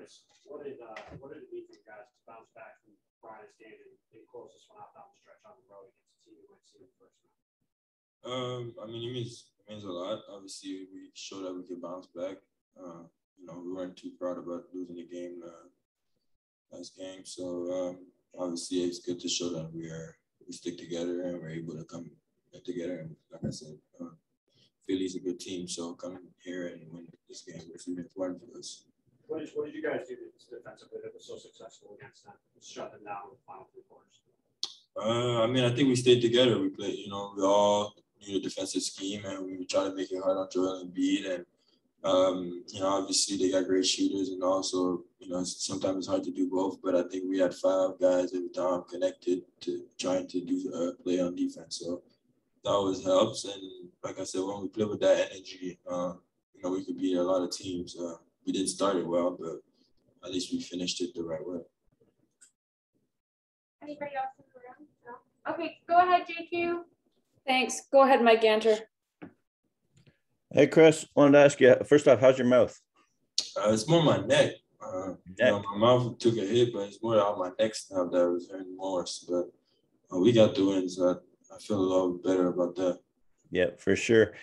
Chris, what did it mean for you guys to bounce back from Friday's game and close this one out down the stretch on the road against a team you might see in the first round? I mean, it means a lot. Obviously, we showed that we could bounce back. We weren't too proud about losing the game last game. So obviously, it's good to show that we stick together and we're able to come together. And like I said, Philly's a good team, so coming here and win this game was really important for us. What did you guys do defensively that was so successful against them? Shut them down in the final 3 quarters. I think we stayed together. We played, we all knew the defensive scheme, and we tried to make it hard on Joel Embiid. And obviously they got great shooters, and also, sometimes it's hard to do both. But I think we had 5 guys every time connected to trying to do play on defense. So that always helps. And like I said, when we play with that energy, we could beat a lot of teams. We didn't start it well, but at least we finished it the right way. Anybody else in the room? No? Okay, go ahead, JQ. Thanks. Go ahead, Mike Ganter. Hey, Chris, wanted to ask you, first off, how's your mouth? It's more my neck. My mouth took a hit, but it's more on my neck now that was hurting more. But we got the win, so I feel a lot better about that. Yeah, for sure.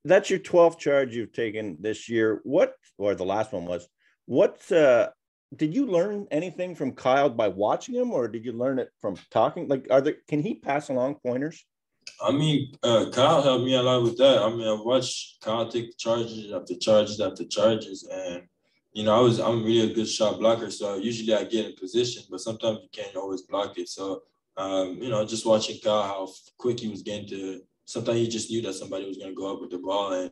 That's your 12th charge you've taken this year. Or the last one was, did you learn anything from Kyle by watching him, or did you learn it from talking? Like, can he pass along pointers? I mean, Kyle helped me a lot with that. I mean, I watched Kyle take charges after charges after charges, and I'm really a good shot blocker. So usually I get in position, but sometimes you can't always block it. So just watching Kyle, how quick he was getting to. Sometimes he just knew that somebody was going to go up with the ball, and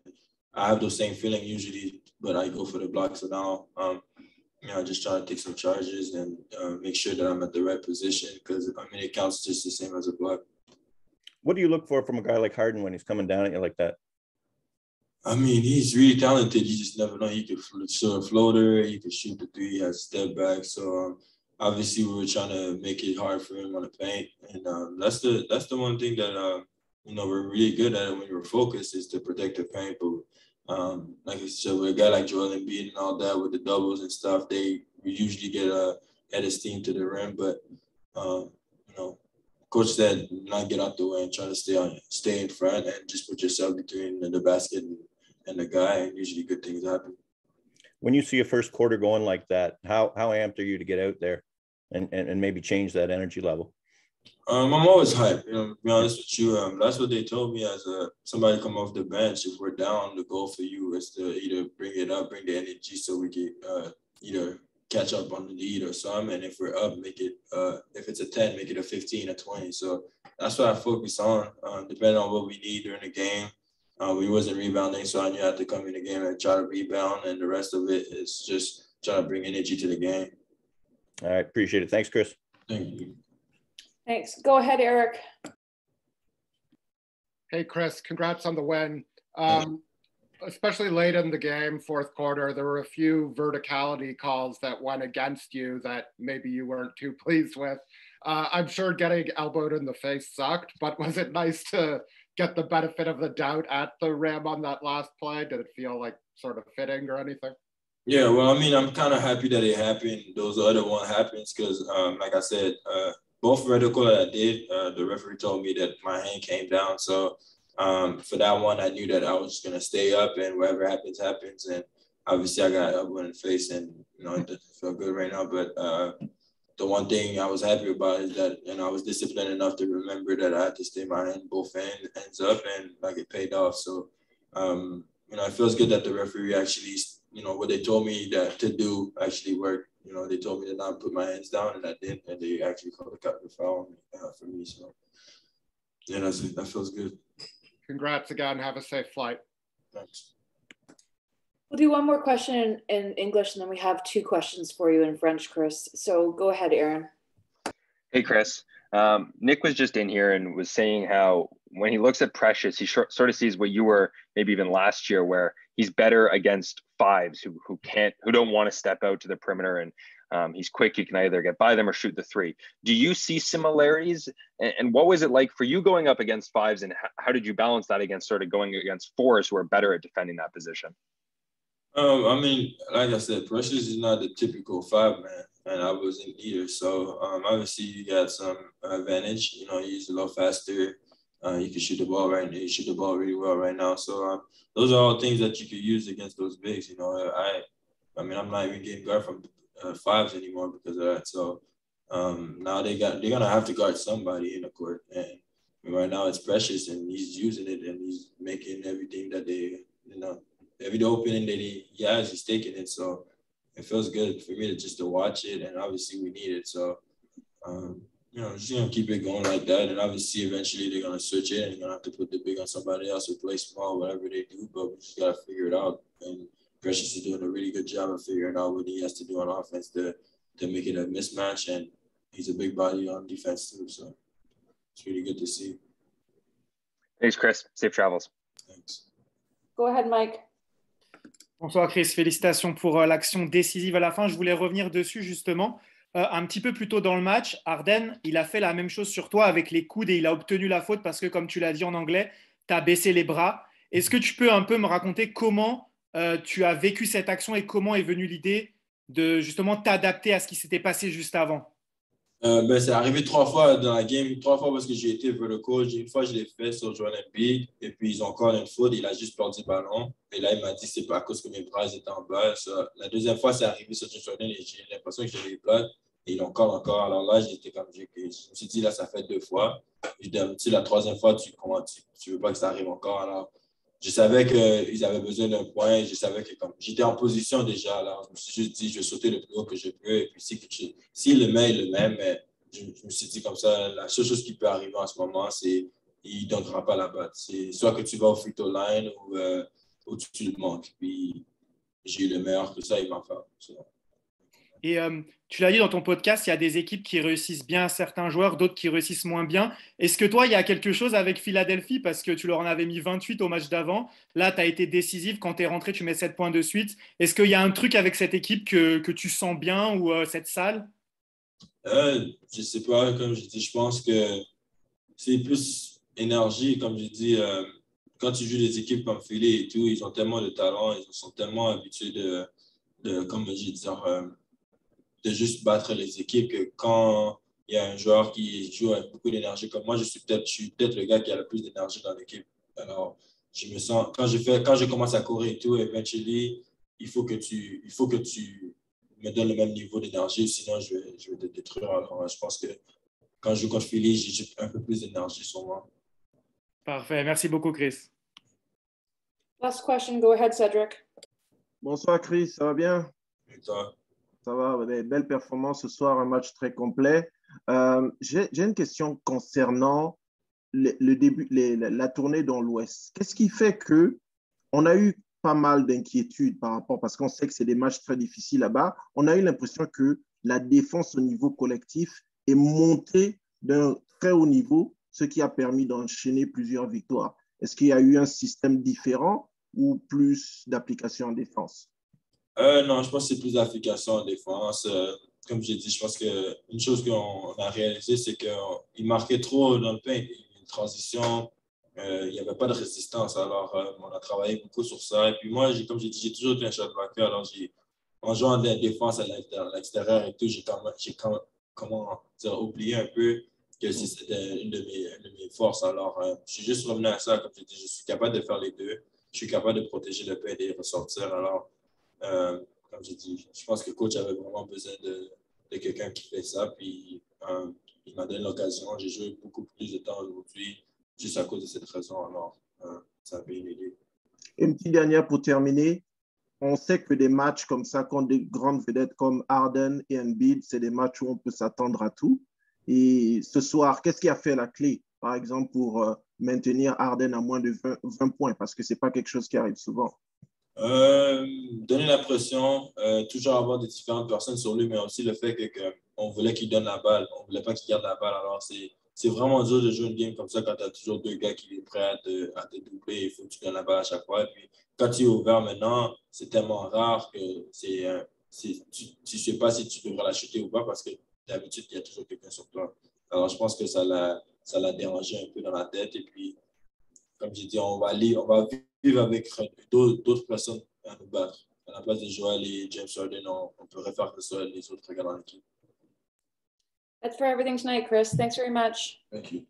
I have those same feeling usually, but I go for the block. So now, I just try to take some charges and make sure that I'm at the right position because, it counts just the same as a block. What do you look for from a guy like Harden when he's coming down at you like that? He's really talented. You just never know. He could shoot a floater. He could shoot the 3. He has a step back. So, obviously, we were trying to make it hard for him on the paint. And that's the one thing that, we're really good at it when we're focused is to protect the paint. But like I said, with a guy like Joel Embiid and all that with the doubles and stuff, we usually get head of steam to the rim. But, Coach said not get out the way and try to stay in front and just put yourself between the basket and the guy, and usually good things happen. When you see a first quarter going like that, how amped are you to get out there and maybe change that energy level? I'm always hyped, to be honest with you. That's what they told me as somebody come off the bench. If we're down, the goal for you is to either bring it up, bring the energy so we can either catch up on the lead or some. And if we're up, make it, if it's a 10, make it a 15, a 20. So that's what I focus on, depending on what we need during the game. We wasn't rebounding, so I knew I had to come in the game and try to rebound. And the rest of it is just trying to bring energy to the game. All right. Appreciate it. Thanks, Chris. Thank you. Thanks. Go ahead, Eric. Hey, Chris, congrats on the win. Especially late in the game, fourth quarter, there were a few verticality calls that went against you that maybe you weren't too pleased with. I'm sure getting elbowed in the face sucked, but was it nice to get the benefit of the doubt at the rim on that last play? Did it feel like sort of fitting or anything? Yeah, well, I'm kind of happy that it happened. Those other one happens because, like I said, both vertical that I did, the referee told me that my hand came down. So for that one, I knew that I was just going to stay up and whatever happens, happens. And obviously I got elbow in the face and, it doesn't feel good right now. But the one thing I was happy about is that, I was disciplined enough to remember that I had to stay my hand, both ends up, and like it paid off. So, it feels good that the referee actually, what they told me that to do actually worked. They told me to not put my hands down, and I did, and they actually called the foul for me. So, yeah, that feels good. Congrats again. Have a safe flight. Thanks. We'll do one more question in English, and then we have 2 questions for you in French, Chris. So go ahead, Aaron. Hey, Chris. Nick was just in here and was saying how when he looks at Precious, he sort of sees what you were maybe even last year, where he's better against 5s who don't want to step out to the perimeter, and he's quick. You can either get by them or shoot the 3. Do you see similarities? And what was it like for you going up against 5s, and how did you balance that against sort of going against 4s who are better at defending that position? I mean, like I said, Precious is not the typical 5-man, and I wasn't either. So obviously you got some advantage. You know, he's a little faster. You can shoot the ball right now. You shoot the ball really well right now. So those are all things that you could use against those bigs. You know, I mean, I'm not even getting guard from 5s anymore because of that. So now they're gonna have to guard somebody in the court, and right now it's Precious, and he's using it, and he's making everything that every opening that he has, he's taking it. So it feels good for me to watch it, and obviously we need it. So just gonna keep it going like that, and obviously eventually they're gonna switch it, and they're gonna have to put the big on somebody else or play small, whatever they do. But we just gotta figure it out. And Precious is doing a really good job of figuring out what he has to do on offense to make it a mismatch, and he's a big body on defense too. So it's really good to see. Thanks, Chris. Safe travels. Thanks. Go ahead, Mike. Bonsoir Chris, félicitations pour l'action décisive à la fin. Je voulais revenir dessus justement. Un petit peu plus tôt dans le match, Harden, il a fait la même chose sur toi avec les coudes et il a obtenu la faute parce que, comme tu l'as dit en anglais, tu as baissé les bras. Est-ce que tu peux un peu me raconter comment tu as vécu cette action et comment est venue l'idée de justement t'adapter à ce qui s'était passé juste avant? C'est arrivé 3 fois dans la game, 3 fois parce que j'ai été vertical. Une fois, je l'ai fait sur Joel Embiid, et puis ils ont encore une faute, il a juste perdu le ballon. Et là, il m'a dit que c'est pas à cause que mes bras étaient en bas. La deuxième fois, c'est arrivé sur Jordan et j'ai l'impression que j'ai les blocs. Et il encore. Alors là, j'étais comme, je me suis dit, là, ça fait 2 fois. Et d'habitude, la troisième fois, tu veux pas que ça arrive encore. Alors, je savais qu'ils avaient besoin d'un point. Je savais que j'étais en position déjà. Alors, je me suis juste dit, je vais sauter le plus haut que je peux. Et puis, s'il le met, il le met. Mais je me suis dit comme ça, la seule chose qui peut arriver en ce moment, c'est qu'il ne donnera pas la batte. C'est soit que tu vas au free throw line ou tu le manques. Puis, j'ai eu le meilleur que ça, il m'a fait. Et tu l'as dit dans ton podcast, il y a des équipes qui réussissent bien à certains joueurs, d'autres qui réussissent moins bien. Est-ce que toi, il y a quelque chose avec Philadelphie parce que tu leur en avais mis 28 au match d'avant? Là, tu as été décisif. Quand tu es rentré, tu mets 7 points de suite. Est-ce qu'il y a un truc avec cette équipe que tu sens bien ou cette salle? Je sais pas, comme je dis, je pense que c'est plus énergie, comme je dis. Quand tu joues des équipes comme Philly et tout, ils ont tellement de talent, ils sont tellement habitués comme je dis, de juste battre les équipes que quand il y a un joueur qui joue avec beaucoup d'énergie comme moi, je suis peut-être le gars qui a le plus d'énergie dans l'équipe. Alors, je me sens, quand je commence à courir et tout, eventually, il faut que tu me donnes le même niveau d'énergie, sinon je vais te détruire. Alors, je pense que quand je joue contre Philly, j'ai un peu plus d'énergie sur moi. Parfait. Merci beaucoup, Chris. Last question. Go ahead, Cedric. Bonsoir, Chris. Ça va bien? Et toi? Ça va, des belles performances ce soir, un match très complet. J'ai une question concernant le début, la tournée dans l'Ouest. Qu'est-ce qui fait qu'on a eu pas mal d'inquiétudes par rapport, parce qu'on sait que c'est des matchs très difficiles là-bas, on a eu l'impression que la défense au niveau collectif est montée d'un très haut niveau, ce qui a permis d'enchaîner plusieurs victoires. Est-ce qu'il y a eu un système différent ou plus d'application en défense? Non, je pense que c'est plus d'application en défense. Comme j'ai dit, je pense qu'une chose qu'on a réalisé, c'est qu'il marquait trop dans le paint. Une transition, il n'y avait pas de résistance. Alors, on a travaillé beaucoup sur ça. Et puis moi, comme j'ai dit, j'ai toujours été un shot blocker. Alors, en jouant de la défense à l'extérieur et tout, j'ai oublié un peu que c'était une de mes forces. Alors, je suis juste revenu à ça. Comme j'ai dit, je suis capable de faire les deux. Je suis capable de protéger le paint et ressortir. Alors, comme j'ai dit, je pense que le coach avait vraiment besoin de quelqu'un qui fait ça. Puis, il m'a donné l'occasion. J'ai joué beaucoup plus de temps aujourd'hui juste à cause de cette raison. Alors, ça a bien aidé. Une petite dernière pour terminer. On sait que des matchs comme ça, contre des grandes vedettes comme Harden et Embiid, c'est des matchs où on peut s'attendre à tout. Et ce soir, qu'est-ce qui a fait la clé, par exemple, pour maintenir Harden à moins de 20 points? Parce que ce n'est pas quelque chose qui arrive souvent. Donner la pression, toujours avoir des différentes personnes sur lui, mais aussi le fait qu'on voulait qu'il donne la balle. On ne voulait pas qu'il garde la balle. Alors, c'est vraiment dur de jouer une game comme ça quand tu as toujours 2 gars qui sont prêts à te doubler. Il faut que tu donnes la balle à chaque fois. Et puis, quand tu es ouvert maintenant, c'est tellement rare que tu ne sais pas si tu devrais la chuter ou pas parce que d'habitude, il y a toujours quelqu'un sur toi. Alors, je pense que ça l'a dérangé un peu dans la tête. Et puis, comme j'ai dit, on va vivre avec d'autres personnes à nous battre. la place de Joel et James Harden, on peut refaire que ça les autres gars dans l'équipe. That's for everything tonight, Chris. Thanks very much. Thank you.